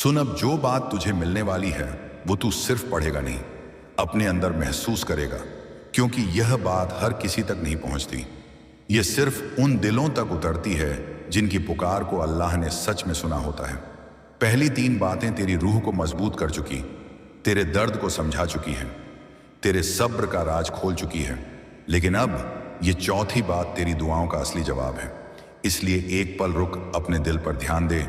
सुन, अब जो बात तुझे मिलने वाली है वो तू सिर्फ पढ़ेगा नहीं, अपने अंदर महसूस करेगा, क्योंकि यह बात हर किसी तक नहीं पहुंचती। यह सिर्फ उन दिलों तक उतरती है जिनकी पुकार को अल्लाह ने सच में सुना होता है। पहली 3 बातें तेरी रूह को मजबूत कर चुकी, तेरे दर्द को समझा चुकी हैं, तेरे सब्र का राज खोल चुकी है। लेकिन अब ये चौथी बात तेरी दुआओं का असली जवाब है। इसलिए एक पल रुक, अपने दिल पर ध्यान दे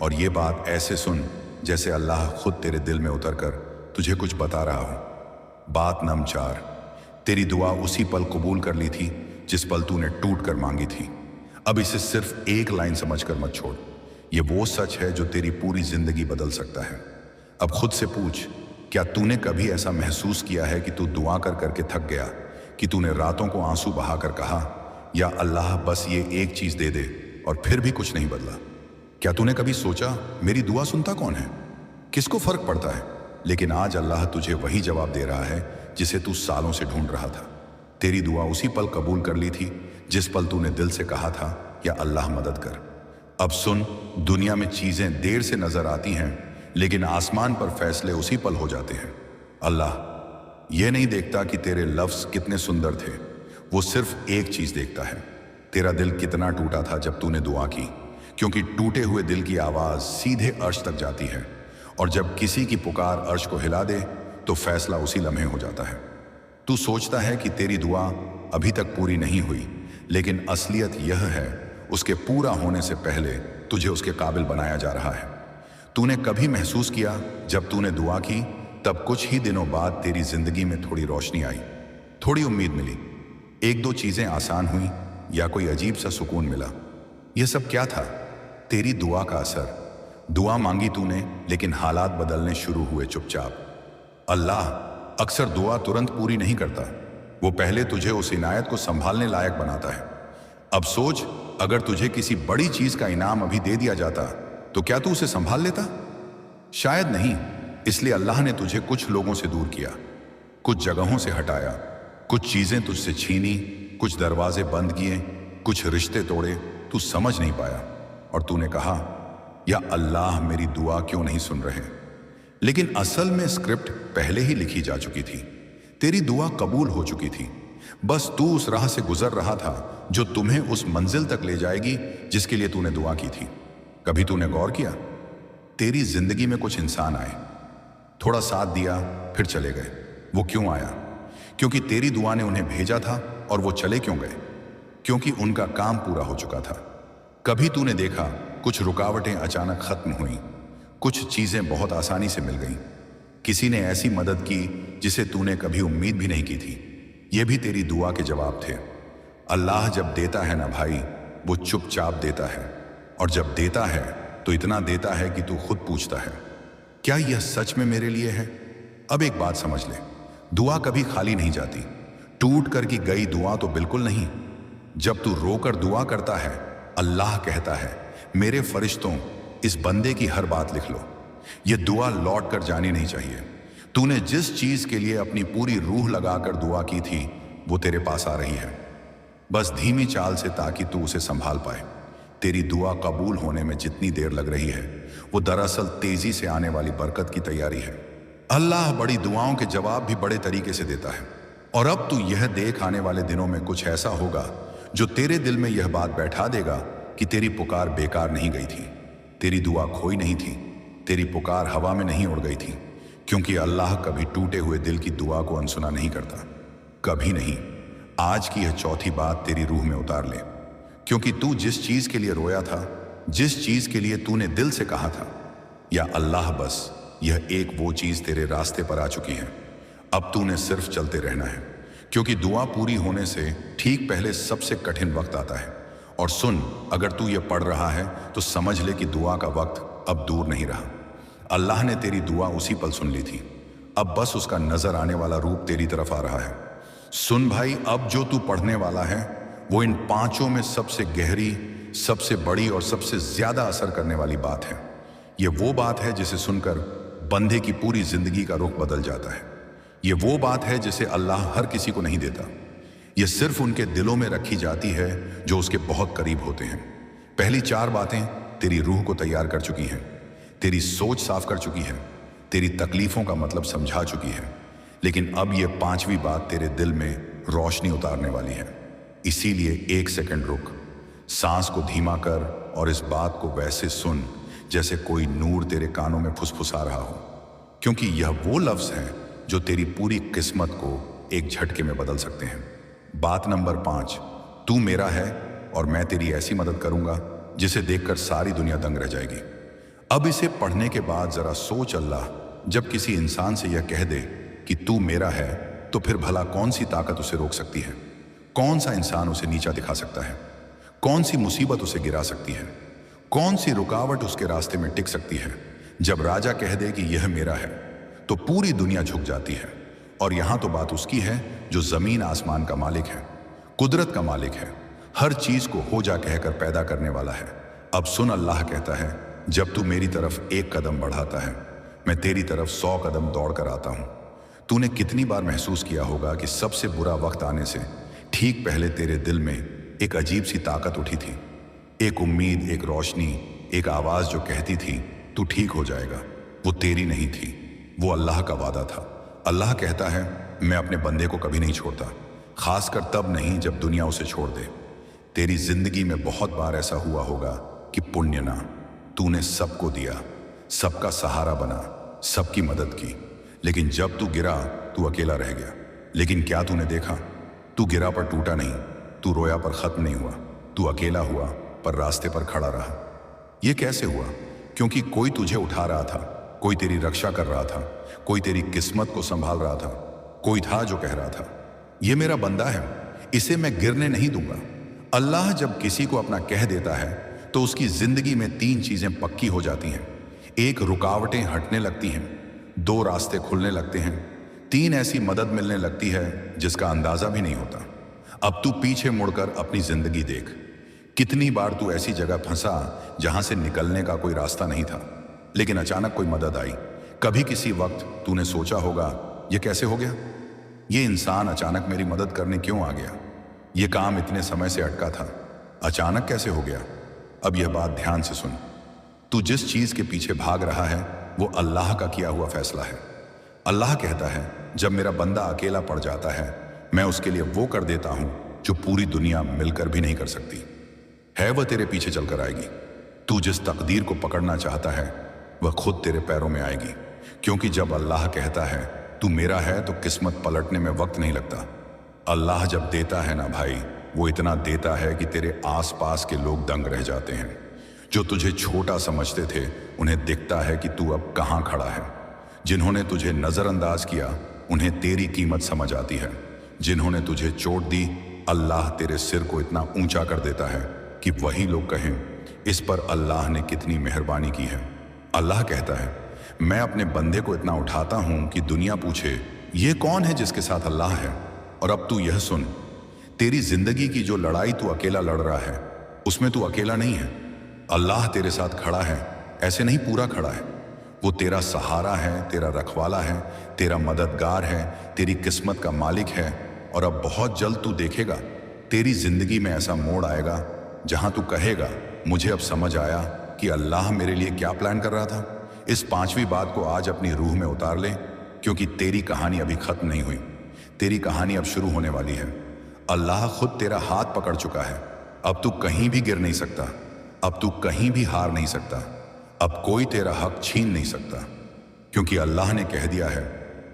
और ये बात ऐसे सुन जैसे अल्लाह खुद तेरे दिल में उतरकर तुझे कुछ बता रहा हो। बात नंबर 4, तेरी दुआ उसी पल कबूल कर ली थी जिस पल तूने टूट कर मांगी थी। अब इसे सिर्फ एक लाइन समझकर मत छोड़, ये वो सच है जो तेरी पूरी जिंदगी बदल सकता है। अब खुद से पूछ, क्या तूने कभी ऐसा महसूस किया है कि तू दुआ कर करके थक गया, कि तूने रातों को आंसू बहाकर कहा, या अल्लाह बस ये एक चीज दे दे, और फिर भी कुछ नहीं बदला? क्या तूने कभी सोचा, मेरी दुआ सुनता कौन है, किसको फर्क पड़ता है? लेकिन आज अल्लाह तुझे वही जवाब दे रहा है जिसे तू सालों से ढूंढ रहा था। तेरी दुआ उसी पल कबूल कर ली थी जिस पल तूने दिल से कहा था, या अल्लाह मदद कर। अब सुन, दुनिया में चीजें देर से नजर आती हैं, लेकिन आसमान पर फैसले उसी पल हो जाते हैं। अल्लाह यह नहीं देखता कि तेरे लफ्ज कितने सुंदर थे, वो सिर्फ एक चीज देखता है, तेरा दिल कितना टूटा था जब तूने दुआ की। क्योंकि टूटे हुए दिल की आवाज सीधे अर्श तक जाती है, और जब किसी की पुकार अर्श को हिला दे तो फैसला उसी लम्हे हो जाता है। तू सोचता है कि तेरी दुआ अभी तक पूरी नहीं हुई, लेकिन असलियत यह है, उसके पूरा होने से पहले तुझे उसके काबिल बनाया जा रहा है। तूने कभी महसूस किया, जब तूने दुआ की तब कुछ ही दिनों बाद तेरी जिंदगी में थोड़ी रोशनी आई, थोड़ी उम्मीद मिली, 1-2 चीजें आसान हुई, या कोई अजीब सा सुकून मिला? यह सब क्या था? तेरी दुआ का असर। दुआ मांगी तूने, लेकिन हालात बदलने शुरू हुए चुपचाप। अल्लाह अक्सर दुआ तुरंत पूरी नहीं करता, वो पहले तुझे उस इनायत को संभालने लायक बनाता है। अब सोच, अगर तुझे किसी बड़ी चीज का इनाम अभी दे दिया जाता तो क्या तू उसे संभाल लेता? शायद नहीं। इसलिए अल्लाह ने तुझे कुछ लोगों से दूर किया, कुछ जगहों से हटाया, कुछ चीजें तुझसे छीनी, कुछ दरवाजे बंद किए, कुछ रिश्ते तोड़े। तू समझ नहीं पाया और तूने कहा, या अल्लाह मेरी दुआ क्यों नहीं सुन रहे? लेकिन असल में स्क्रिप्ट पहले ही लिखी जा चुकी थी। तेरी दुआ कबूल हो चुकी थी, बस तू उस राह से गुजर रहा था जो तुम्हें उस मंजिल तक ले जाएगी जिसके लिए तूने दुआ की थी। कभी तूने गौर किया, तेरी जिंदगी में कुछ इंसान आए, थोड़ा साथ दिया, फिर चले गए। वो क्यों आया? क्योंकि तेरी दुआ ने उन्हें भेजा था। और वो चले क्यों गए? क्योंकि उनका काम पूरा हो चुका था। कभी तूने देखा, कुछ रुकावटें अचानक खत्म हुई, कुछ चीजें बहुत आसानी से मिल गईं। किसी ने ऐसी मदद की जिसे तूने कभी उम्मीद भी नहीं की थी। ये भी तेरी दुआ के जवाब थे। अल्लाह जब देता है ना भाई, वो चुपचाप देता है, और जब देता है तो इतना देता है कि तू खुद पूछता है, क्या यह सच में मेरे लिए है? अब एक बात समझ ले, दुआ कभी खाली नहीं जाती। टूट कर की गई दुआ तो बिल्कुल नहीं। जब तू रोकर दुआ करता है, अल्लाह कहता है, मेरे फरिश्तों, इस बंदे की हर बात लिख लो। यह दुआ लौट कर जानी नहीं चाहिए। तूने जिस चीज के लिए अपनी पूरी रूह लगाकर दुआ की थी, वो तेरे पास आ रही है, बस धीमी चाल से, ताकि तू उसे संभाल पाए। तेरी दुआ कबूल होने में जितनी देर लग रही है, वो दरअसल तेजी से आने वाली बरकत की तैयारी है। अल्लाह बड़ी दुआओं के जवाब भी बड़े तरीके से देता है। और अब तू यह देख, आने वाले दिनों में कुछ ऐसा होगा जो तेरे दिल में यह बात बैठा देगा कि तेरी पुकार बेकार नहीं गई थी, तेरी दुआ खोई नहीं थी, तेरी पुकार हवा में नहीं उड़ गई थी। क्योंकि अल्लाह कभी टूटे हुए दिल की दुआ को अनसुना नहीं करता, कभी नहीं। आज की यह चौथी बात तेरी रूह में उतार ले, क्योंकि तू जिस चीज के लिए रोया था, जिस चीज के लिए तूने दिल से कहा था, या अल्लाह बस, यह एक वो चीज तेरे रास्ते पर आ चुकी है। अब तूने सिर्फ चलते रहना है, क्योंकि दुआ पूरी होने से ठीक पहले सबसे कठिन वक्त आता है। और सुन, अगर तू ये पढ़ रहा है तो समझ ले कि दुआ का वक्त अब दूर नहीं रहा। अल्लाह ने तेरी दुआ उसी पल सुन ली थी, अब बस उसका नजर आने वाला रूप तेरी तरफ आ रहा है। सुन भाई, अब जो तू पढ़ने वाला है वो इन 5 में सबसे गहरी, सबसे बड़ी और सबसे ज्यादा असर करने वाली बात है। ये वो बात है जिसे सुनकर बंदे की पूरी जिंदगी का रुख बदल जाता है। ये वो बात है जिसे अल्लाह हर किसी को नहीं देता। ये सिर्फ उनके दिलों में रखी जाती है जो उसके बहुत करीब होते हैं। पहली 4 बातें तेरी रूह को तैयार कर चुकी हैं। तेरी सोच साफ कर चुकी है, तेरी तकलीफों का मतलब समझा चुकी है। लेकिन अब ये पांचवी बात तेरे दिल में रोशनी उतारने वाली है। इसीलिए एक सेकंड रुक, सांस को धीमा कर और इस बात को वैसे सुन जैसे कोई नूर तेरे कानों में फुसफुसा रहा हो, क्योंकि यह वो लफ्ज हैं जो तेरी पूरी किस्मत को एक झटके में बदल सकते हैं। बात नंबर 5, तू मेरा है और मैं तेरी ऐसी मदद करूंगा जिसे देखकर सारी दुनिया दंग रह जाएगी। अब इसे पढ़ने के बाद जरा सोच, अल्लाह जब किसी इंसान से यह कह दे कि तू मेरा है, तो फिर भला कौन सी ताकत उसे रोक सकती है? कौन सा इंसान उसे नीचा दिखा सकता है? कौन सी मुसीबत उसे गिरा सकती है? कौन सी रुकावट उसके रास्ते में टिक सकती है? जब राजा कह दे कि यह मेरा है, तो पूरी दुनिया झुक जाती है। और यहां तो बात उसकी है जो जमीन आसमान का मालिक है, कुदरत का मालिक है, हर चीज को हो जा कहकर पैदा करने वाला है। अब सुन, अल्लाह कहता है, जब तू मेरी तरफ एक कदम बढ़ाता है, मैं तेरी तरफ 100 कदम दौड़ कर आता हूं। तूने कितनी बार महसूस किया होगा कि सबसे बुरा वक्त आने से ठीक पहले तेरे दिल में एक अजीब सी ताकत उठी थी, एक उम्मीद, एक रोशनी, एक आवाज जो कहती थी तू ठीक हो जाएगा। वो तेरी नहीं थी, वो अल्लाह का वादा था। अल्लाह कहता है, मैं अपने बंदे को कभी नहीं छोड़ता, खासकर तब नहीं जब दुनिया उसे छोड़ दे। तेरी जिंदगी में बहुत बार ऐसा हुआ होगा कि पुण्य ना, तूने सबको दिया, सबका सहारा बना, सबकी मदद की, लेकिन जब तू गिरा तू अकेला रह गया। लेकिन क्या तूने देखा? तू गिरा पर टूटा नहीं, तू रोया पर खत्म नहीं हुआ, तू अकेला हुआ पर रास्ते पर खड़ा रहा। यह कैसे हुआ? क्योंकि कोई तुझे उठा रहा था, कोई तेरी रक्षा कर रहा था, कोई तेरी किस्मत को संभाल रहा था, कोई था जो कह रहा था, यह मेरा बंदा है, इसे मैं गिरने नहीं दूंगा। अल्लाह जब किसी को अपना कह देता है तो उसकी जिंदगी में 3 चीजें पक्की हो जाती हैं। 1, रुकावटें हटने लगती हैं, 2, रास्ते खुलने लगते हैं, 3, ऐसी मदद मिलने लगती है जिसका अंदाजा भी नहीं होता। अब तू पीछे मुड़कर अपनी जिंदगी देख, कितनी बार तू ऐसी जगह फंसा जहां से निकलने का कोई रास्ता नहीं था, लेकिन अचानक कोई मदद आई। कभी किसी वक्त तूने सोचा होगा, यह कैसे हो गया? ये इंसान अचानक मेरी मदद करने क्यों आ गया? ये काम इतने समय से अटका था, अचानक कैसे हो गया? अब यह बात ध्यान से सुन, तू जिस चीज के पीछे भाग रहा है वो अल्लाह का किया हुआ फैसला है। अल्लाह कहता है, जब मेरा बंदा अकेला पड़ जाता है, मैं उसके लिए वो कर देता हूं जो पूरी दुनिया मिलकर भी नहीं कर सकती है। वह तेरे पीछे चलकर आएगी। तू जिस तकदीर को पकड़ना चाहता है वह खुद तेरे पैरों में आएगी, क्योंकि जब अल्लाह कहता है तू मेरा है तो किस्मत पलटने में वक्त नहीं लगता। अल्लाह जब देता है ना भाई, वो इतना देता है कि तेरे आसपास के लोग दंग रह जाते हैं। जो तुझे छोटा समझते थे उन्हें दिखता है कि तू अब कहां खड़ा है। जिन्होंने तुझे नजरअंदाज किया उन्हें तेरी कीमत समझ आती है। जिन्होंने तुझे चोट दी, अल्लाह तेरे सिर को इतना ऊंचा कर देता है कि वही लोग कहें, इस पर अल्लाह ने कितनी मेहरबानी की है। अल्लाह कहता है, मैं अपने बंदे को इतना उठाता हूं कि दुनिया पूछे, ये कौन है जिसके साथ अल्लाह है? और अब तू यह सुन, तेरी जिंदगी की जो लड़ाई तू अकेला लड़ रहा है, उसमें तू अकेला नहीं है। अल्लाह तेरे साथ खड़ा है, ऐसे नहीं पूरा खड़ा है। वो तेरा सहारा है, तेरा रखवाला है, तेरा मददगार है, तेरी किस्मत का मालिक है। और अब बहुत जल्द तू देखेगा, तेरी जिंदगी में ऐसा मोड़ आएगा जहां तू कहेगा, मुझे अब समझ आया कि अल्लाह मेरे लिए क्या प्लान कर रहा था। इस 5वीं बात को आज अपनी रूह में उतार ले, क्योंकि तेरी कहानी अभी खत्म नहीं हुई, तेरी कहानी अब शुरू होने वाली है। अल्लाह खुद तेरा हाथ पकड़ चुका है। अब तू कहीं भी गिर नहीं सकता, अब तू कहीं भी हार नहीं सकता, अब कोई तेरा हक छीन नहीं सकता, क्योंकि अल्लाह ने कह दिया है,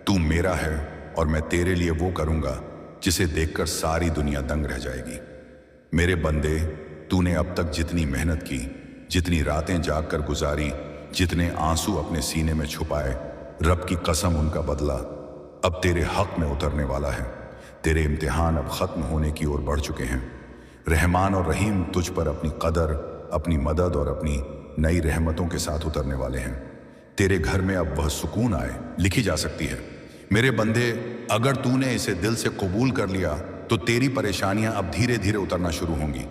तू मेरा है और मैं तेरे लिए वो करूंगा जिसे देखकर सारी दुनिया दंग रह जाएगी। मेरे बंदे, तूने अब तक जितनी मेहनत की, जितनी रातें जागकर गुजारी, जितने आंसू अपने सीने में छुपाए, रब की कसम उनका बदला अब तेरे हक में उतरने वाला है। तेरे इम्तिहान अब खत्म होने की ओर बढ़ चुके हैं। रहमान और रहीम तुझ पर अपनी कदर, अपनी मदद और अपनी नई रहमतों के साथ उतरने वाले हैं। तेरे घर में अब वह सुकून आए लिखी जा सकती है। मेरे बंदे, अगर तूने इसे दिल से कबूल कर लिया तो तेरी परेशानियां अब धीरे धीरे उतरना शुरू होंगी।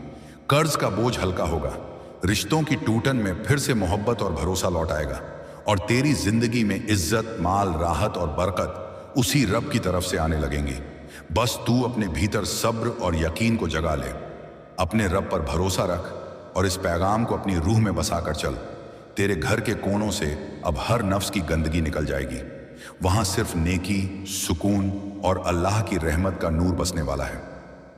कर्ज का बोझ हल्का होगा, रिश्तों की टूटन में फिर से मोहब्बत और भरोसा लौट आएगा, और तेरी जिंदगी में इज्जत, माल, राहत और बरकत उसी रब की तरफ से आने लगेंगी। बस तू अपने भीतर सब्र और यकीन को जगा ले, अपने रब पर भरोसा रख और इस पैगाम को अपनी रूह में बसा कर चल। तेरे घर के कोनों से अब हर नफ्स की गंदगी निकल जाएगी। वहां सिर्फ नेकी, सुकून और अल्लाह की रहमत का नूर बसने वाला है।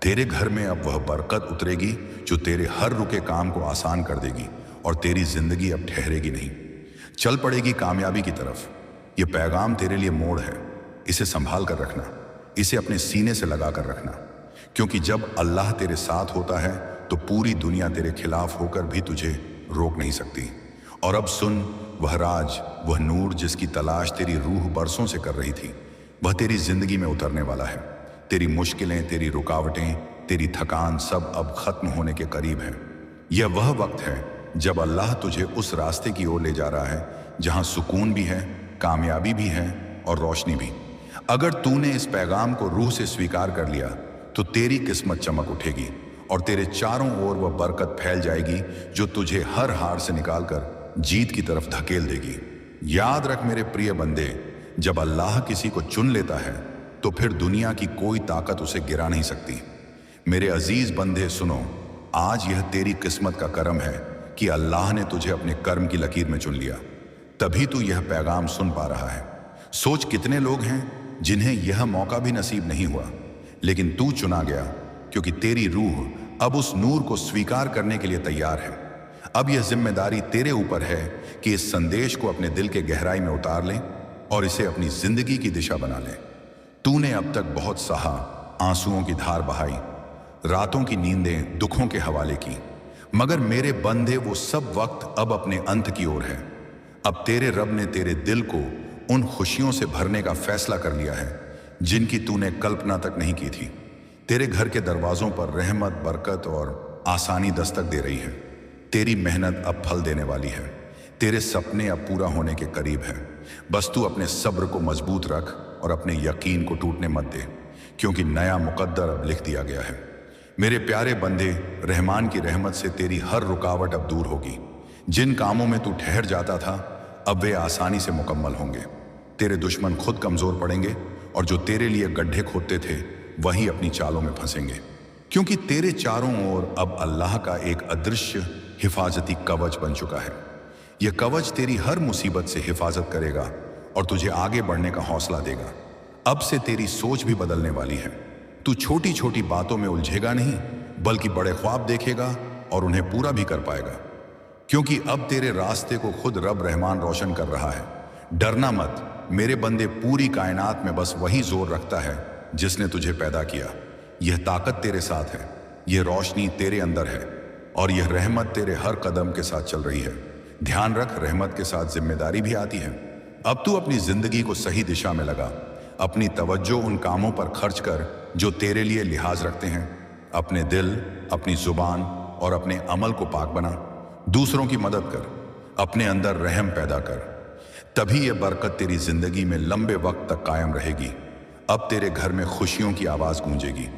तेरे घर में अब वह बरकत उतरेगी जो तेरे हर रुके काम को आसान कर देगी और तेरी जिंदगी अब ठहरेगी नहीं, चल पड़ेगी कामयाबी की तरफ। यह पैगाम तेरे लिए मोड़ है, इसे संभाल कर रखना, इसे अपने सीने से लगा कर रखना, क्योंकि जब अल्लाह तेरे साथ होता है तो पूरी दुनिया तेरे खिलाफ होकर भी तुझे रोक नहीं सकती। और अब सुन, वह राज, वह नूर जिसकी तलाश तेरी रूह बरसों से कर रही थी, वह तेरी जिंदगी में उतरने वाला है। तेरी मुश्किलें, तेरी रुकावटें, तेरी थकान सब अब खत्म होने के करीब है। यह वह वक्त है जब अल्लाह तुझे उस रास्ते की ओर ले जा रहा है जहां सुकून भी है, कामयाबी भी है और रोशनी भी। अगर तूने इस पैगाम को रूह से स्वीकार कर लिया तो तेरी किस्मत चमक उठेगी और तेरे चारों ओर वह बरकत फैल जाएगी जो तुझे हर हार से निकालकर जीत की तरफ धकेल देगी। याद रख मेरे प्रिय बंदे, जब अल्लाह किसी को चुन लेता है तो फिर दुनिया की कोई ताकत उसे गिरा नहीं सकती। मेरे अजीज बंदे सुनो, आज यह तेरी किस्मत का करम है कि अल्लाह ने तुझे अपने कर्म की लकीर में चुन लिया, तभी तू यह पैगाम सुन पा रहा है। सोच कितने लोग हैं जिन्हें यह मौका भी नसीब नहीं हुआ, लेकिन तू चुना गया क्योंकि तेरी रूह अब उस नूर को स्वीकार करने के लिए तैयार है। अब यह जिम्मेदारी तेरे ऊपर है कि इस संदेश को अपने दिल के गहराई में उतार लें और इसे अपनी जिंदगी की दिशा बना लें। तूने अब तक बहुत सहा, आंसुओं की धार बहाई, रातों की नींदें दुखों के हवाले की, मगर मेरे बंदे वो सब वक्त अब अपने अंत की ओर है। अब तेरे रब ने तेरे दिल को उन खुशियों से भरने का फैसला कर लिया है जिनकी तूने कल्पना तक नहीं की थी। तेरे घर के दरवाजों पर रहमत, बरकत और आसानी दस्तक दे रही है। तेरी मेहनत अब फल देने वाली है। तेरे सपने अब पूरा होने के करीब है। बस तू अपने सब्र को मजबूत रख और अपने यकीन को टूटने मत दे, क्योंकि नया मुकद्दर अब लिख दिया गया है। मेरे प्यारे बंदे, रहमान की रहमत से तेरी हर रुकावट अब दूर होगी। जिन कामों में तू ठहर जाता था अब वे आसानी से मुकम्मल होंगे। तेरे दुश्मन खुद कमजोर पड़ेंगे और जो तेरे लिए गड्ढे खोदते थे वही अपनी चालों में फंसेंगे, क्योंकि तेरे चारों ओर अब अल्लाह का एक अदृश्य हिफाजती कवच बन चुका है। यह कवच तेरी हर मुसीबत से हिफाजत करेगा और तुझे आगे बढ़ने का हौसला देगा। अब से तेरी सोच भी बदलने वाली है। तू छोटी छोटी बातों में उलझेगा नहीं, बल्कि बड़े ख्वाब देखेगा और उन्हें पूरा भी कर पाएगा, क्योंकि अब तेरे रास्ते को खुद रब रहमान रोशन कर रहा है। डरना मत मेरे बंदे, पूरी कायनात में बस वही जोर रखता है जिसने तुझे पैदा किया। यह ताकत तेरे साथ है, यह रोशनी तेरे अंदर है और यह रहमत तेरे हर कदम के साथ चल रही है। ध्यान रख, रहमत के साथ जिम्मेदारी भी आती है। अब तू अपनी जिंदगी को सही दिशा में लगा। अपनी तवज्जो उन कामों पर खर्च कर जो तेरे लिए लिहाज रखते हैं। अपने दिल, अपनी जुबान और अपने अमल को पाक बना। दूसरों की मदद कर, अपने अंदर रहम पैदा कर, तभी यह बरकत तेरी जिंदगी में लंबे वक्त तक कायम रहेगी। अब तेरे घर में खुशियों की आवाज गूंजेगी,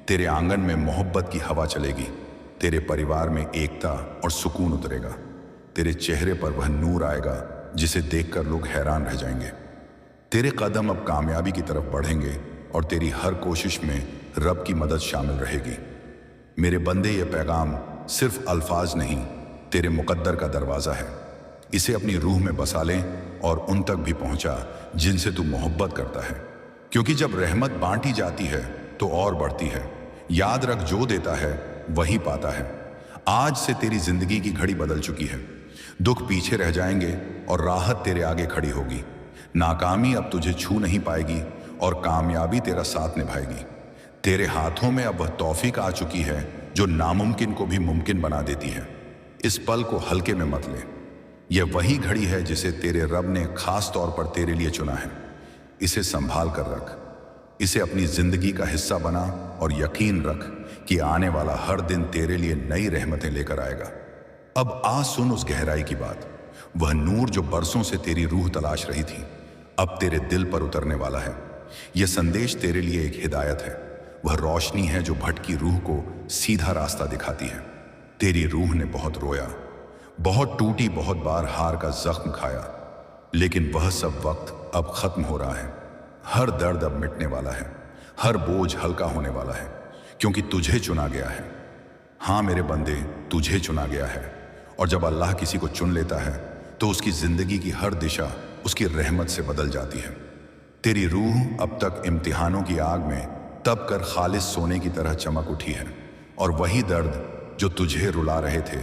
तेरे आंगन में मोहब्बत की हवा चलेगी, तेरे परिवार में एकता और सुकून उतरेगा। तेरे चेहरे पर वह नूर आएगा जिसे देखकर लोग हैरान रह जाएंगे। तेरे कदम अब कामयाबी की तरफ बढ़ेंगे और तेरी हर कोशिश में रब की मदद शामिल रहेगी। मेरे बंदे, ये पैगाम सिर्फ अल्फाज नहीं, तेरे मुकद्दर का दरवाज़ा है। इसे अपनी रूह में बसा लें और उन तक भी पहुंचा जिनसे तू मोहब्बत करता है, क्योंकि जब रहमत बांटी जाती है तो और बढ़ती है। याद रख, जो देता है वही पाता है। आज से तेरी जिंदगी की घड़ी बदल चुकी है। दुख पीछे रह जाएंगे और राहत तेरे आगे खड़ी होगी। नाकामी अब तुझे छू नहीं पाएगी और कामयाबी तेरा साथ निभाएगी। तेरे हाथों में अब वह तौफीक आ चुकी है जो नामुमकिन को भी मुमकिन बना देती है। इस पल को हल्के में मत ले। यह वही घड़ी है जिसे तेरे रब ने खास तौर पर तेरे लिए चुना है। इसे संभाल कर रख, इसे अपनी जिंदगी का हिस्सा बना और यकीन रख कि आने वाला हर दिन तेरे लिए नई रहमतें लेकर आएगा। अब आ सुन उस गहराई की बात। वह नूर जो बरसों से तेरी रूह तलाश रही थी अब तेरे दिल पर उतरने वाला है। यह संदेश तेरे लिए एक हिदायत है। वह रोशनी है जो भटकी रूह को सीधा रास्ता दिखाती है। तेरी रूह ने बहुत रोया, बहुत टूटी, बहुत बार हार का जख्म खाया, लेकिन वह सब वक्त अब खत्म हो रहा है। हर दर्द अब मिटने वाला है, हर बोझ हल्का होने वाला है, क्योंकि तुझे चुना गया है। हाँ मेरे बंदे, तुझे चुना गया है। और जब अल्लाह किसी को चुन लेता है तो उसकी जिंदगी की हर दिशा उसकी रहमत से बदल जाती है। तेरी रूह अब तक इम्तिहानों की आग में तप कर खालिस सोने की तरह चमक उठी है, और वही दर्द जो तुझे रुला रहे थे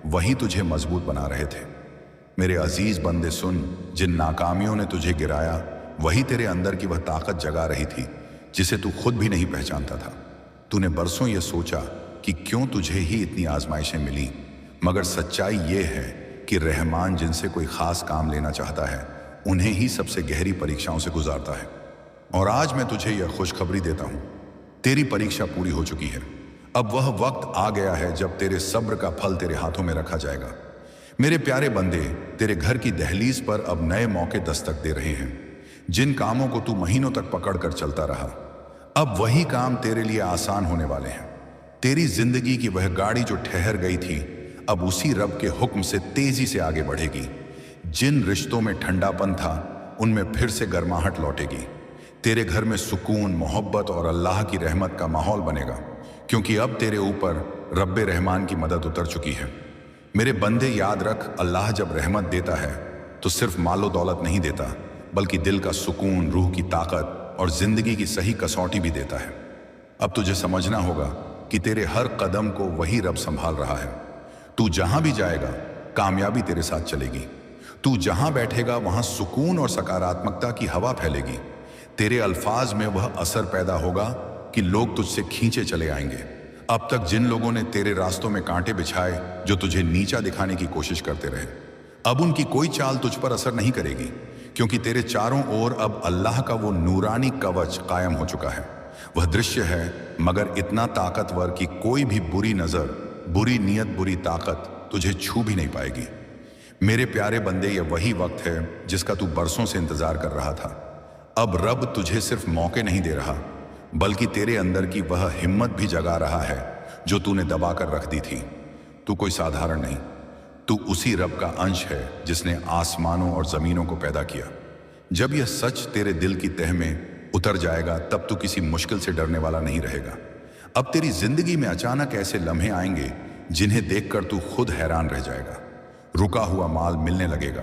वही तुझे मजबूत बना रहे थे। मेरे अजीज बंदे सुन, जिन नाकामियों ने तुझे गिराया वही तेरे अंदर की वह ताकत जगा रही थी जिसे तू खुद भी नहीं पहचानता था। तूने बरसों ये सोचा कि क्यों तुझे ही इतनी आजमाइशें मिली, मगर सच्चाई ये है कि रहमान जिनसे कोई खास काम लेना चाहता है उन्हें ही सबसे गहरी परीक्षाओं से गुजारता है। और आज मैं तुझे यह खुशखबरी देता हूं, तेरी परीक्षा पूरी हो चुकी है। अब वह वक्त आ गया है जब तेरे सब्र का फल तेरे हाथों में रखा जाएगा। मेरे प्यारे बंदे, तेरे घर की दहलीज पर अब नए मौके दस्तक दे रहे हैं। जिन कामों को तू महीनों तक पकड़ कर चलता रहा, अब वही काम तेरे लिए आसान होने वाले हैं। तेरी जिंदगी की वह गाड़ी जो ठहर गई थी अब उसी रब के हुक्म से तेजी से आगे बढ़ेगी। जिन रिश्तों में ठंडापन था उनमें फिर से गर्माहट लौटेगी। तेरे घर में सुकून, मोहब्बत और अल्लाह की रहमत का माहौल बनेगा, क्योंकि अब तेरे ऊपर रब्बे रहमान की मदद उतर चुकी है। मेरे बंदे याद रख, अल्लाह जब रहमत देता है तो सिर्फ मालो दौलत नहीं देता, बल्कि दिल का सुकून, रूह की ताकत और जिंदगी की सही कसौटी भी देता है। अब तुझे समझना होगा कि तेरे हर कदम को वही रब संभाल रहा है। तू जहां भी जाएगा कामयाबी तेरे साथ चलेगी। तू जहां बैठेगा वहां सुकून और सकारात्मकता की हवा फैलेगी। तेरे अल्फाज में वह असर पैदा होगा कि लोग तुझसे खींचे चले आएंगे। अब तक जिन लोगों ने तेरे रास्तों में कांटे बिछाए, जो तुझे नीचा दिखाने की कोशिश करते रहे, अब उनकी कोई चाल तुझ पर असर नहीं करेगी, क्योंकि तेरे चारों ओर अब अल्लाह का वो नूरानी कवच कायम हो चुका है। वह दृश्य है मगर इतना ताकतवर कि कोई भी बुरी नजर, बुरी नीयत, बुरी ताकत तुझे छू भी नहीं पाएगी। मेरे प्यारे बंदे, ये वही वक्त है जिसका तू बरसों से इंतजार कर रहा था। अब रब तुझे सिर्फ मौके नहीं दे रहा, बल्कि तेरे अंदर की वह हिम्मत भी जगा रहा है जो तूने दबा कर रख दी थी। तू कोई साधारण नहीं, तू उसी रब का अंश है जिसने आसमानों और जमीनों को पैदा किया। जब यह सच तेरे दिल की तह में उतर जाएगा तब तू किसी मुश्किल से डरने वाला नहीं रहेगा। अब तेरी जिंदगी में अचानक ऐसे लम्हे आएंगे जिन्हें देखकर तू खुद हैरान रह जाएगा। रुका हुआ माल मिलने लगेगा,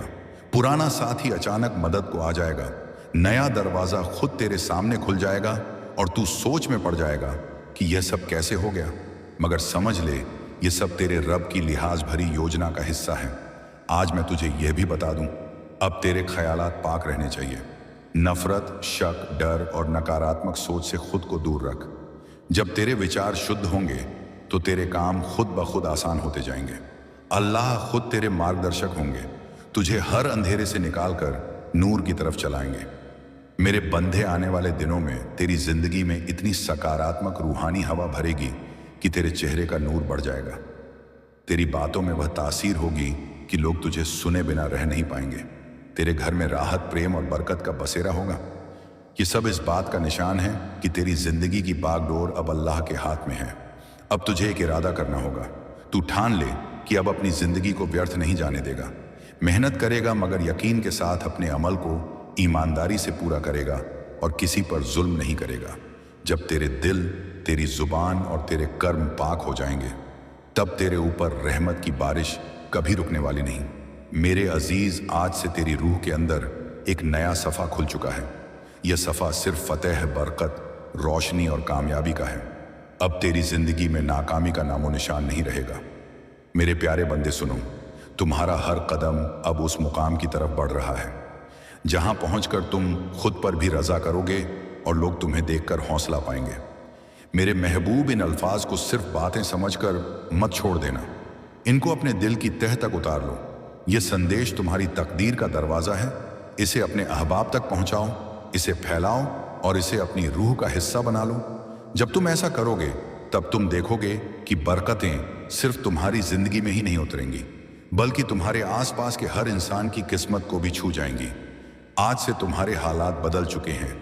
पुराना साथी अचानक मदद को आ जाएगा, नया दरवाजा खुद तेरे सामने खुल जाएगा और तू सोच में पड़ जाएगा कि यह सब कैसे हो गया। मगर समझ ले, यह सब तेरे रब की लिहाज भरी योजना का हिस्सा है। आज मैं तुझे यह भी बता दूं, अब तेरे ख्यालात पाक रहने चाहिए। नफरत, शक, डर और नकारात्मक सोच से खुद को दूर रख। जब तेरे विचार शुद्ध होंगे तो तेरे काम खुद ब खुद आसान होते जाएंगे। अल्लाह खुद तेरे मार्गदर्शक होंगे, तुझे हर अंधेरे से निकालकर नूर की तरफ चलाएंगे। मेरे बंधे, आने वाले दिनों में तेरी जिंदगी में इतनी सकारात्मक रूहानी हवा भरेगी कि तेरे चेहरे का नूर बढ़ जाएगा। तेरी बातों में वह तासीर होगी कि लोग तुझे सुने बिना रह नहीं पाएंगे। तेरे घर में राहत, प्रेम और बरकत का बसेरा होगा। ये सब इस बात का निशान है कि तेरी जिंदगी की बागडोर अब अल्लाह के हाथ में है। अब तुझे एक इरादा करना होगा। तू ठान ले कि अब अपनी जिंदगी को व्यर्थ नहीं जाने देगा। मेहनत करेगा मगर यकीन के साथ अपने अमल को ईमानदारी से पूरा करेगा और किसी पर जुल्म नहीं करेगा। जब तेरे दिल, तेरी जुबान और तेरे कर्म पाक हो जाएंगे तब तेरे ऊपर रहमत की बारिश कभी रुकने वाली नहीं। मेरे अजीज, आज से तेरी रूह के अंदर एक नया सफ़ा खुल चुका है। यह सफ़ा सिर्फ फतेह, बरकत, रोशनी और कामयाबी का है। अब तेरी जिंदगी में नाकामी का नामो निशान नहीं रहेगा। मेरे प्यारे बंदे सुनो, तुम्हारा हर कदम अब उस मुकाम की तरफ बढ़ रहा है जहां पहुंचकर तुम खुद पर भी रजा करोगे और लोग तुम्हें देखकर हौसला पाएंगे। मेरे महबूब, इन अल्फाज को सिर्फ बातें समझकर मत छोड़ देना, इनको अपने दिल की तह तक उतार लो। यह संदेश तुम्हारी तकदीर का दरवाज़ा है। इसे अपने अहबाब तक पहुंचाओ, इसे फैलाओ और इसे अपनी रूह का हिस्सा बना लो। जब तुम ऐसा करोगे तब तुम देखोगे कि बरकतें सिर्फ तुम्हारी जिंदगी में ही नहीं उतरेंगी, बल्कि तुम्हारे आसपास के हर इंसान की किस्मत को भी छू जाएंगी। आज से तुम्हारे हालात बदल चुके हैं।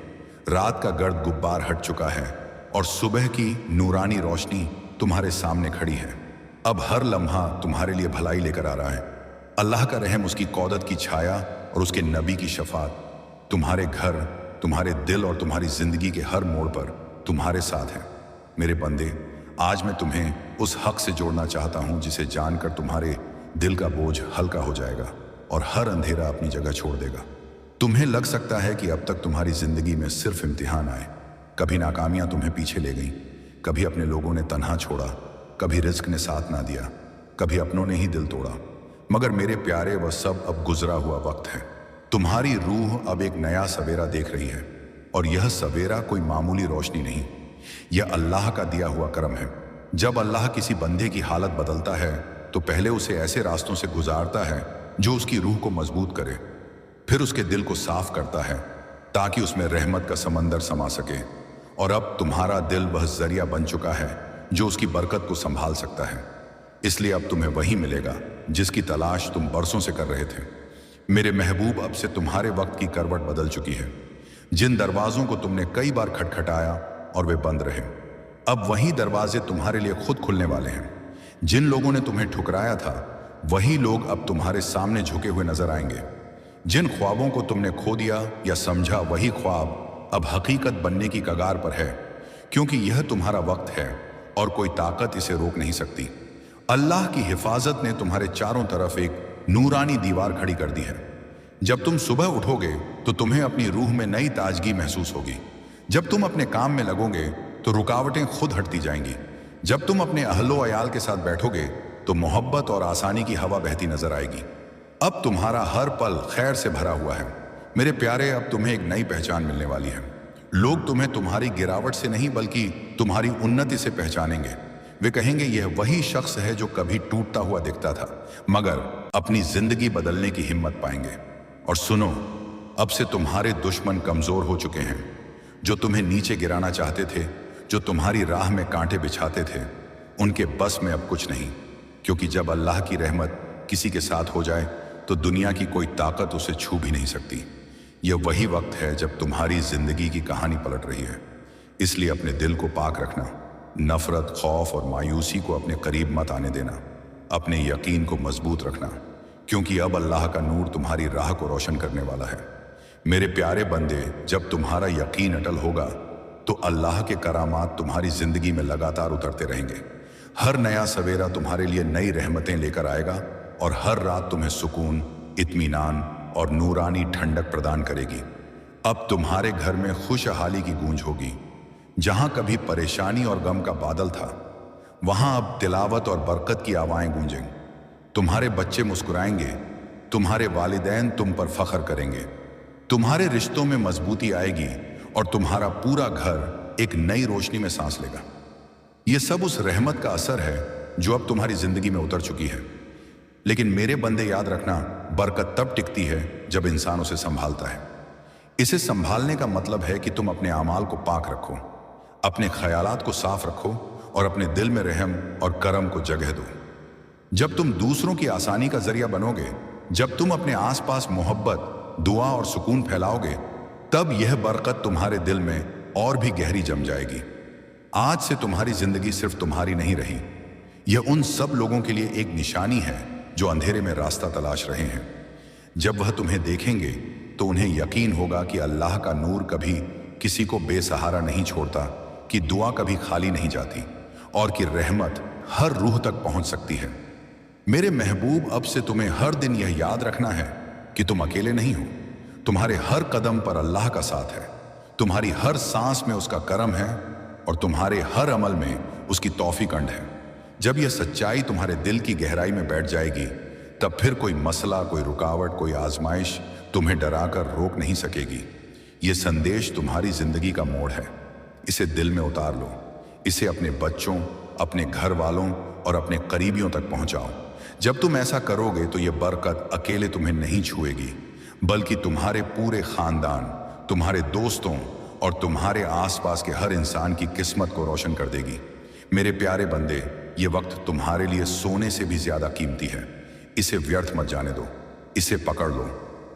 रात का गर्द गुब्बार हट चुका है और सुबह की नूरानी रोशनी तुम्हारे सामने खड़ी है। अब हर लम्हा तुम्हारे लिए भलाई लेकर आ रहा है। अल्लाह का रहम, उसकी कौदत की छाया और उसके नबी की शफात तुम्हारे घर, तुम्हारे दिल और तुम्हारी जिंदगी के हर मोड़ पर तुम्हारे साथ है। मेरे बंदे, आज मैं तुम्हें उस हक से जोड़ना चाहता हूं जिसे जानकर तुम्हारे दिल का बोझ हल्का हो जाएगा। और हर अंधेरा अपनी जगह छोड़ देगा। तुम्हें लग सकता है कि अब तक तुम्हारी जिंदगी में सिर्फ इम्तिहान आए, कभी नाकामियां तुम्हें पीछे ले गईं, कभी अपने लोगों ने तन्हा छोड़ा, कभी रिस्क ने साथ ना दिया, कभी अपनों ने ही दिल तोड़ा। मगर मेरे प्यारे, वह सब अब गुजरा हुआ वक्त है। तुम्हारी रूह अब एक नया सवेरा देख रही है, और यह सवेरा कोई मामूली रोशनी नहीं, यह अल्लाह का दिया हुआ करम है। जब अल्लाह किसी बंदे की हालत बदलता है तो पहले उसे ऐसे रास्तों से गुजारता है जो उसकी रूह को मजबूत करे, फिर उसके दिल को साफ करता है ताकि उसमें रहमत का समंदर समा सके। और अब तुम्हारा दिल वह जरिया बन चुका है जो उसकी बरकत को संभाल सकता है। इसलिए अब तुम्हें वही मिलेगा जिसकी तलाश तुम बरसों से कर रहे थे। मेरे महबूब, अब से तुम्हारे वक्त की करवट बदल चुकी है। जिन दरवाजों को तुमने कई बार खटखटाया और वे बंद रहे, अब वही दरवाजे तुम्हारे लिए खुद खुलने वाले हैं। जिन लोगों ने तुम्हें ठुकराया था, वही लोग अब तुम्हारे सामने झुके हुए नजर आएंगे। जिन ख्वाबों को तुमने खो दिया या समझा, वही ख्वाब अब हकीकत बनने की कगार पर है, क्योंकि यह तुम्हारा वक्त है और कोई ताकत इसे रोक नहीं सकती। अल्लाह की हिफाजत ने तुम्हारे चारों तरफ एक नूरानी दीवार खड़ी कर दी है। जब तुम सुबह उठोगे तो तुम्हें अपनी रूह में नई ताजगी महसूस होगी। जब तुम अपने काम में लगोगे तो रुकावटें खुद हटती जाएंगी। जब तुम अपने अहलो अयाल के साथ बैठोगे तो मोहब्बत और आसानी की हवा बहती नजर आएगी। अब तुम्हारा हर पल खैर से भरा हुआ है। मेरे प्यारे, अब तुम्हें एक नई पहचान मिलने वाली है। लोग तुम्हें तुम्हारी गिरावट से नहीं बल्कि तुम्हारी उन्नति से पहचानेंगे। वे कहेंगे, यह वही शख्स है जो कभी टूटता हुआ दिखता था मगर अपनी जिंदगी बदलने की हिम्मत पाएंगे। और सुनो, अब से तुम्हारे दुश्मन कमजोर हो चुके हैं। जो तुम्हें नीचे गिराना चाहते थे, जो तुम्हारी राह में कांटे बिछाते थे, उनके बस में अब कुछ नहीं, क्योंकि जब अल्लाह की रहमत किसी के साथ हो जाए तो दुनिया की कोई ताकत उसे छू भी नहीं सकती। यह वही वक्त है जब तुम्हारी जिंदगी की कहानी पलट रही है। इसलिए अपने दिल को पाक रखना, नफरत, खौफ और मायूसी को अपने करीब मत आने देना। अपने यकीन को मजबूत रखना, क्योंकि अब अल्लाह का नूर तुम्हारी राह को रोशन करने वाला है। मेरे प्यारे बंदे, जब तुम्हारा यकीन अटल होगा तो अल्लाह के करामात तुम्हारी जिंदगी में लगातार उतरते रहेंगे। हर नया सवेरा तुम्हारे लिए नई रहमतें लेकर आएगा और हर रात तुम्हें सुकून, इत्मीनान और नूरानी ठंडक प्रदान करेगी। अब तुम्हारे घर में खुशहाली की गूंज होगी। जहां कभी परेशानी और गम का बादल था, वहां अब तिलावत और बरकत की आवाज़ें गूंजेंगी। तुम्हारे बच्चे मुस्कुराएंगे, तुम्हारे वालिदैन तुम पर फख्र करेंगे, तुम्हारे रिश्तों में मजबूती आएगी और तुम्हारा पूरा घर एक नई रोशनी में सांस लेगा। यह सब उस रहमत का असर है जो अब तुम्हारी जिंदगी में उतर चुकी है। लेकिन मेरे बंदे, याद रखना, बरकत तब टिकती है जब इंसान उसे संभालता है। इसे संभालने का मतलब है कि तुम अपने आमाल को पाक रखो, अपने ख्यालात को साफ रखो और अपने दिल में रहम और करम को जगह दो। जब तुम दूसरों की आसानी का जरिया बनोगे, जब तुम अपने आसपास मोहब्बत, दुआ और सुकून फैलाओगे, तब यह बरकत तुम्हारे दिल में और भी गहरी जम जाएगी। आज से तुम्हारी जिंदगी सिर्फ तुम्हारी नहीं रही, यह उन सब लोगों के लिए एक निशानी है जो अंधेरे में रास्ता तलाश रहे हैं। जब वह तुम्हें देखेंगे तो उन्हें यकीन होगा कि अल्लाह का नूर कभी किसी को बेसहारा नहीं छोड़ता, कि दुआ कभी खाली नहीं जाती और कि रहमत हर रूह तक पहुंच सकती है। मेरे महबूब, अब से तुम्हें हर दिन यह याद रखना है कि तुम अकेले नहीं हो। तुम्हारे हर कदम पर अल्लाह का साथ है, तुम्हारी हर सांस में उसका करम है और तुम्हारे हर अमल में उसकी तौफीक अंड है। जब यह सच्चाई तुम्हारे दिल की गहराई में बैठ जाएगी, तब फिर कोई मसला, कोई रुकावट, कोई आजमाइश तुम्हें डराकर रोक नहीं सकेगी। यह संदेश तुम्हारी जिंदगी का मोड़ है। इसे दिल में उतार लो, इसे अपने बच्चों, अपने घर वालों और अपने करीबियों तक पहुंचाओ। जब तुम ऐसा करोगे तो यह बरकत अकेले तुम्हें नहीं छुएगी, बल्कि तुम्हारे पूरे खानदान, तुम्हारे दोस्तों और तुम्हारे आसपास के हर इंसान की किस्मत को रोशन कर देगी। मेरे प्यारे बंदे, ये वक्त तुम्हारे लिए सोने से भी ज्यादा कीमती है। इसे व्यर्थ मत जाने दो, इसे पकड़ लो,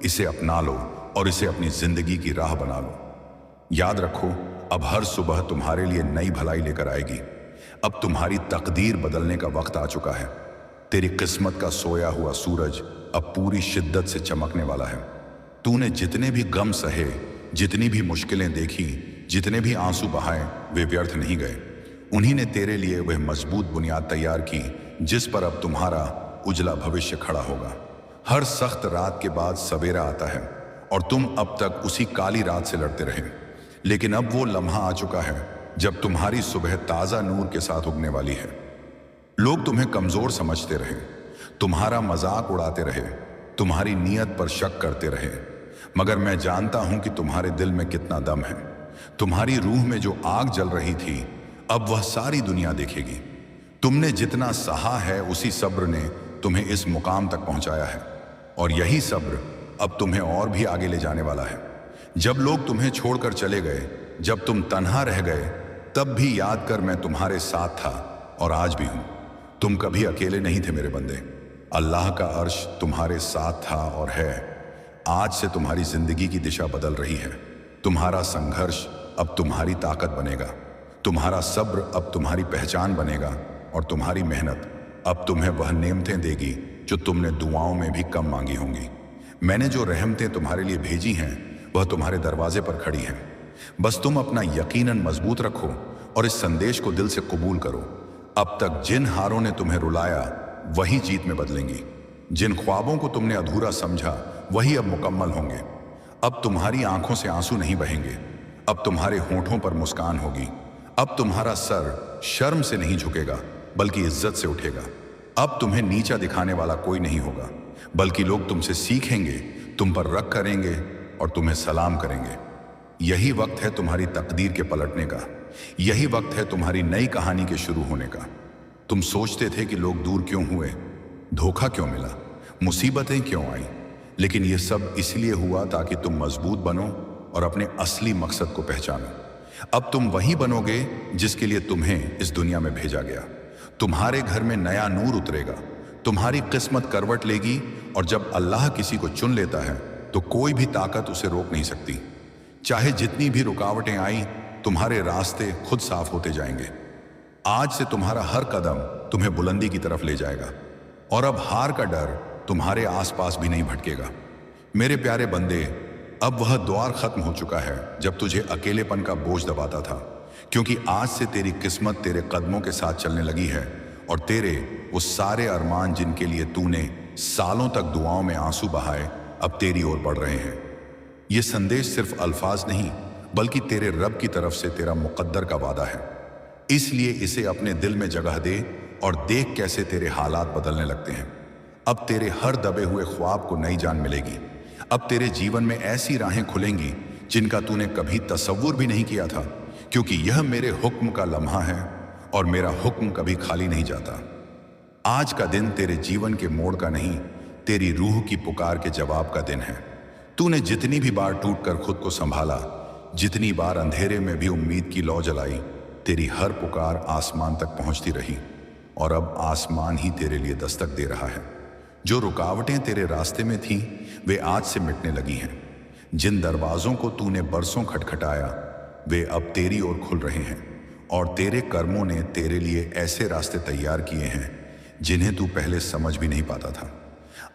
इसे अपना लो और इसे अपनी जिंदगी की राह बना लो। याद रखो, अब हर सुबह तुम्हारे लिए नई भलाई लेकर आएगी। अब तुम्हारी तकदीर बदलने का वक्त आ चुका है। तेरी किस्मत का सोया हुआ सूरज अब पूरी शिद्दत से चमकने वाला है। तूने जितने भी गम सहे, जितनी भी मुश्किलें देखी, जितने भी आंसू बहाए, वे व्यर्थ नहीं गए। उन्हीं ने तेरे लिए वह मजबूत बुनियाद तैयार की जिस पर अब तुम्हारा उजला भविष्य खड़ा होगा। हर सख्त रात के बाद सवेरा आता है और तुम अब तक उसी काली रात से लड़ते रहे। लेकिन अब वो लम्हा आ चुका है जब तुम्हारी सुबह ताज़ा नूर के साथ उगने वाली है। लोग तुम्हें कमज़ोर समझते रहे, तुम्हारा मजाक उड़ाते रहे, तुम्हारी नीयत पर शक करते रहे, मगर मैं जानता हूं कि तुम्हारे दिल में कितना दम है। तुम्हारी रूह में जो आग जल रही थी, अब वह सारी दुनिया देखेगी। तुमने जितना सहा है उसी सब्र ने तुम्हें इस मुकाम तक पहुंचाया है, और यही सब्र अब तुम्हें और भी आगे ले जाने वाला है। जब लोग तुम्हें छोड़कर चले गए, जब तुम तन्हा रह गए, तब भी याद कर मैं तुम्हारे साथ था और आज भी हूं। तुम कभी अकेले नहीं थे मेरे बंदे। अल्लाह का अर्श तुम्हारे साथ था और है। आज से तुम्हारी जिंदगी की दिशा बदल रही है। तुम्हारा संघर्ष अब तुम्हारी ताकत बनेगा, तुम्हारा सब्र अब तुम्हारी पहचान बनेगा, और तुम्हारी मेहनत अब तुम्हें वह नेमतें देगी जो तुमने दुआओं में भी कम मांगी होंगी। मैंने जो रहमतें तुम्हारे लिए भेजी हैं वह तुम्हारे दरवाजे पर खड़ी हैं। बस तुम अपना यकीनन मजबूत रखो और इस संदेश को दिल से कबूल करो। अब तक जिन हारों ने तुम्हें रुलाया वही जीत में बदलेंगी। जिन ख्वाबों को तुमने अधूरा समझा वही अब मुकम्मल होंगे। अब तुम्हारी आंखों से आंसू नहीं बहेंगे, अब तुम्हारे होंठों पर मुस्कान होगी। अब तुम्हारा सर शर्म से नहीं झुकेगा बल्कि इज्जत से उठेगा। अब तुम्हें नीचा दिखाने वाला कोई नहीं होगा, बल्कि लोग तुमसे सीखेंगे, तुम पर रख करेंगे और तुम्हें सलाम करेंगे। यही वक्त है तुम्हारी तकदीर के पलटने का। यही वक्त है तुम्हारी नई कहानी के शुरू होने का। तुम सोचते थे कि लोग दूर क्यों हुए, धोखा क्यों मिला, मुसीबतें क्यों आई, लेकिन यह सब इसलिए हुआ ताकि तुम मजबूत बनो और अपने असली मकसद को पहचानो। अब तुम वही बनोगे जिसके लिए तुम्हें इस दुनिया में भेजा गया। तुम्हारे घर में नया नूर उतरेगा, तुम्हारी किस्मत करवट लेगी, और जब अल्लाह किसी को चुन लेता है तो कोई भी ताकत उसे रोक नहीं सकती। चाहे जितनी भी रुकावटें आई, तुम्हारे रास्ते खुद साफ होते जाएंगे। आज से तुम्हारा हर कदम तुम्हें बुलंदी की तरफ ले जाएगा, और अब हार का डर तुम्हारे आसपास भी नहीं भटकेगा। मेरे प्यारे बंदे, अब वह दौर खत्म हो चुका है जब तुझे अकेलेपन का बोझ दबाता था, क्योंकि आज से तेरी किस्मत तेरे कदमों के साथ चलने लगी है, और तेरे वो सारे अरमान जिनके लिए तूने सालों तक दुआओं में आंसू बहाए अब तेरी ओर बढ़ रहे हैं। ये संदेश सिर्फ अल्फाज नहीं बल्कि तेरे रब की तरफ से तेरा मुकद्दर का वादा है। इसलिए इसे अपने दिल में जगह दे और देख कैसे तेरे हालात बदलने लगते हैं। अब तेरे हर दबे हुए ख्वाब को नई जान मिलेगी। अब तेरे जीवन में ऐसी राहें खुलेंगी जिनका तूने कभी तसव्वुर भी नहीं किया था, क्योंकि यह मेरे हुक्म का लम्हा है और मेरा हुक्म कभी खाली नहीं जाता। आज का दिन तेरे जीवन के मोड़ का नहीं, तेरी रूह की पुकार के जवाब का दिन है। तूने जितनी भी बार टूटकर खुद को संभाला, जितनी बार अंधेरे में भी उम्मीद की लौ जलाई, तेरी हर पुकार आसमान तक पहुंचती रही, और अब आसमान ही तेरे लिए दस्तक दे रहा है। जो रुकावटें तेरे रास्ते में थीं, वे आज से मिटने लगी हैं। जिन दरवाजों को तूने बरसों खटखटाया, वे अब तेरी ओर खुल रहे हैं, और तेरे कर्मों ने तेरे लिए ऐसे रास्ते तैयार किए हैं जिन्हें तू पहले समझ भी नहीं पाता था।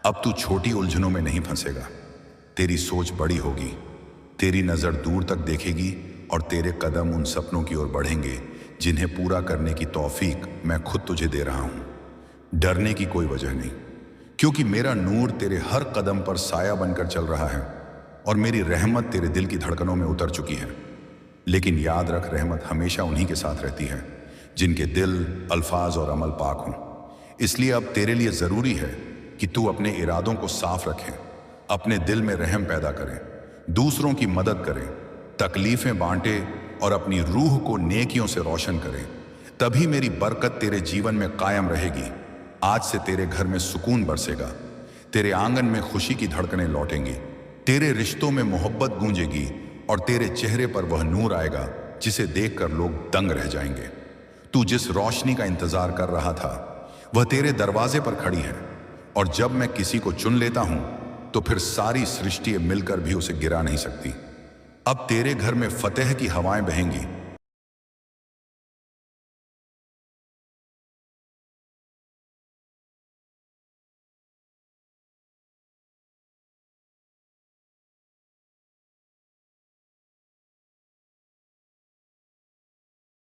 अब तू छोटी उलझनों में नहीं फंसेगा। तेरी सोच बड़ी होगी, तेरी नज़र दूर तक देखेगी, और तेरे कदम उन सपनों की ओर बढ़ेंगे जिन्हें पूरा करने की तौफीक मैं खुद तुझे दे रहा हूं। डरने की कोई वजह नहीं, क्योंकि मेरा नूर तेरे हर कदम पर साया बनकर चल रहा है, और मेरी रहमत तेरे दिल की धड़कनों में उतर चुकी है। लेकिन याद रख, रहमत हमेशा उन्हीं के साथ रहती है जिनके दिल, अल्फाज और अमल पाक हों। इसलिए अब तेरे लिए ज़रूरी है कि तू अपने इरादों को साफ रखे, अपने दिल में रहम पैदा करे, दूसरों की मदद करे, तकलीफ़ें बांटे और अपनी रूह को नेकियों से रोशन करे। तभी मेरी बरकत तेरे जीवन में कायम रहेगी। आज से तेरे घर में सुकून बरसेगा, तेरे आंगन में खुशी की धड़कनें लौटेंगी, तेरे रिश्तों में मोहब्बत गूंजेगी, और तेरे चेहरे पर वह नूर आएगा जिसे देखकर लोग दंग रह जाएंगे। तू जिस रोशनी का इंतजार कर रहा था वह तेरे दरवाजे पर खड़ी है, और जब मैं किसी को चुन लेता हूं तो फिर सारी सृष्टि मिलकर भी उसे गिरा नहीं सकती। अब तेरे घर में फतेह की हवाएं बहेंगी,